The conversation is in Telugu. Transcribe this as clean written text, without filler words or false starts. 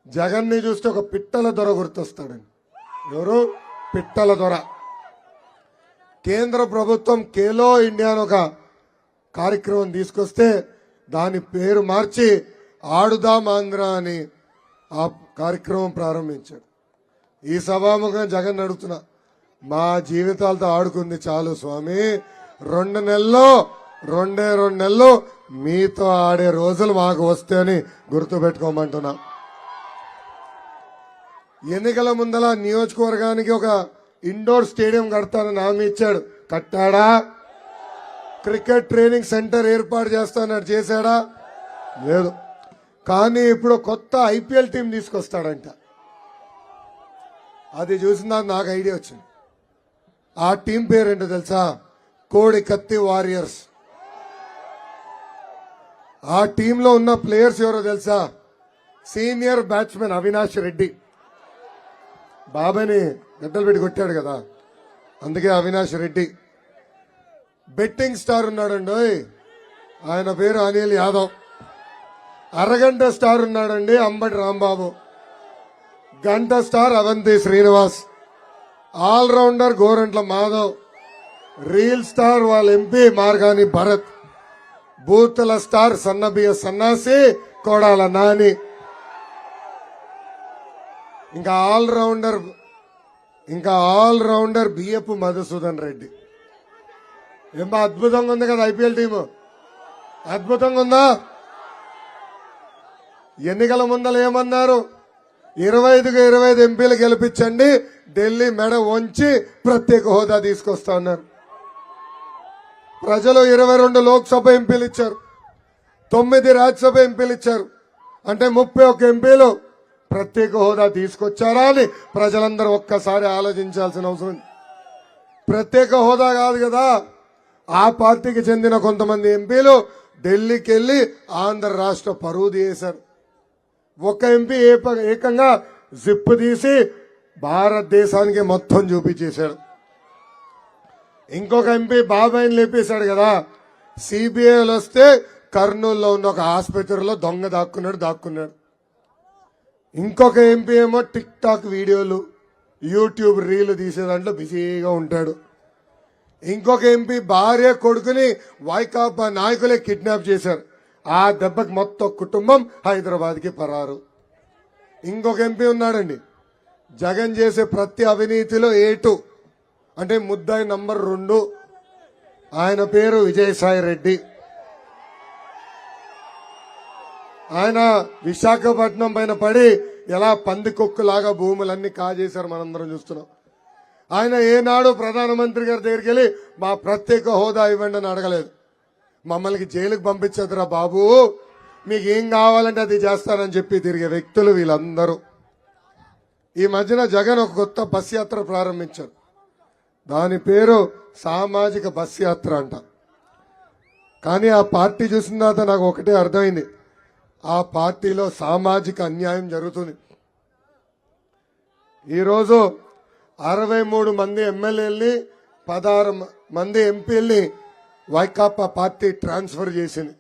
జగన్ని చూస్తే ఒక పిట్టల దొర గుర్తొస్తాడండి. ఎవరు? పిట్టల దొర. కేంద్ర ప్రభుత్వం ఖేలో ఇండియా అని ఒక కార్యక్రమం తీసుకొస్తే దాని పేరు మార్చి ఆడుదాం ఆంధ్ర అని ఆ కార్యక్రమం ప్రారంభించాడు. ఈ సభాముఖం జగన్ అడుగుతున్నా, మా జీవితాలతో ఆడుకుంది చాలు స్వామి, 2 నెలల్లో మీతో ఆడే రోజులు మాకు వస్తే అని గుర్తుపెట్టుకోమంటున్నా. ఎన్నికల ముందల నియోజకవర్గానికి ఒక ఇండోర్ స్టేడియం కడతానని హామీ ఇచ్చాడు. కట్టాడా? క్రికెట్ ట్రైనింగ్ సెంటర్ ఏర్పాటు చేస్తానని చేశాడా? లేదు. కానీ ఇప్పుడు కొత్త ఐపీఎల్ టీం తీసుకొస్తాడంట. అది చూసిన నాకు ఐడియా వచ్చింది. ఆ టీం పేరేంటో తెలుసా? కోడి కత్తి వారియర్స్. ఆ టీంలో ఉన్న ప్లేయర్స్ ఎవరో తెలుసా? Senior batsmen Avinash Reddy. బాబాని గడ్డలు పెట్టి కొట్టాడు కదా, అందుకే అవినాష్ రెడ్డి. బెట్టింగ్ స్టార్ ఉన్నాడండి, ఆయన పేరు అనిల్ యాదవ్. అరగంట స్టార్ ఉన్నాడండి, అంబటి రాంబాబు. గంట star Avanthi Srinivas. All rounder Gorantla Madhav. Reel star వాళ్ళ ఎంపీ మార్గాని భరత్. బూతుల స్టార్ సన్నబియ్య సన్నాసి కోడాల నాని. ఇంకా ఆల్రౌండర్ బియ్యపు మధుసూదన్ రెడ్డి. ఏమో అద్భుతంగా ఉంది కదా ఐపీఎల్ టీము, అద్భుతంగా ఉందా? ఎన్నికల ముందల ఏమన్నారు? 25కు 25 ఎంపీలు గెలిపించండి, ఢిల్లీ మెడ వంచి ప్రత్యేక హోదా తీసుకొస్తా ఉన్నారు. ప్రజలు 22 లోక్సభ ఎంపీలు ఇచ్చారు, 9 రాజ్యసభ ఎంపీలు ఇచ్చారు. అంటే 31 ఎంపీలు ప్రత్యేక హోదా తీసుకొచ్చారా అని ప్రజలందరూ ఒక్కసారి ఆలోచించాల్సిన అవసరం. ప్రత్యేక హోదా కాదు కదా, ఆ పార్టీకి చెందిన కొంతమంది ఎంపీలు ఢిల్లీకి వెళ్లి ఆంధ్ర రాష్ట్ర పరువు తీశారు. ఒక ఎంపీ ఏకంగా జిప్ తీసి భారతదేశానికి మొత్తం చూపించేశాడు. ఇంకొక ఎంపీ బాబాయిని లేపేశాడు కదా. సిబిఐలు వస్తే కర్నూలులో ఉన్న ఒక ఆసుపత్రిలో దొంగ దాక్కున్నాడు. ఇంకొక ఎంపీ ఏమో టిక్ టాక్ వీడియోలు, యూట్యూబ్ రీలు తీసే దాంట్లో బిజీగా ఉంటాడు. ఇంకొక ఎంపీ భార్య కొడుకుని వైకాపా నాయకులే కిడ్నాప్ చేశారు. ఆ దెబ్బకి మొత్తం కుటుంబం హైదరాబాద్కి పరారు. ఇంకొక ఎంపీ ఉన్నాడండి, జగన్ చేసే ప్రతి అవినీతిలో A2 అంటే ముద్దాయి నంబర్ 2. ఆయన పేరు విజయసాయి రెడ్డి. ఆయన విశాఖపట్నం పైన పడి ఎలా పందికొక్కులాగా భూములన్నీ కాజేశారు, మనందరం చూస్తున్నాం. ఆయన ఏనాడు ప్రధానమంత్రి గారి దగ్గరికి వెళ్ళి మా ప్రత్యేక హోదా ఇవ్వండి అని అడగలేదు. మమ్మల్ని జైలుకు పంపించదురా బాబు, మీకు ఏం కావాలంటే అది చేస్తానని చెప్పి తిరిగే వ్యక్తులు వీళ్ళందరూ. ఈ మధ్యన జగన్ ఒక కొత్త బస్ యాత్ర ప్రారంభించారు. దాని పేరు సామాజిక బస్ యాత్ర అంట. కానీ ఆ పార్టీ చూసిన తర్వాత నాకు ఒకటే అర్థమైంది, ఆ పార్టీలో సామాజిక అన్యాయం జరుగుతుంది. ఈరోజు 63 మంది ఎమ్మెల్యేలని 16 మంది ఎంపీల్ని వైకాపా పార్టీ ట్రాన్స్ఫర్ చేసింది.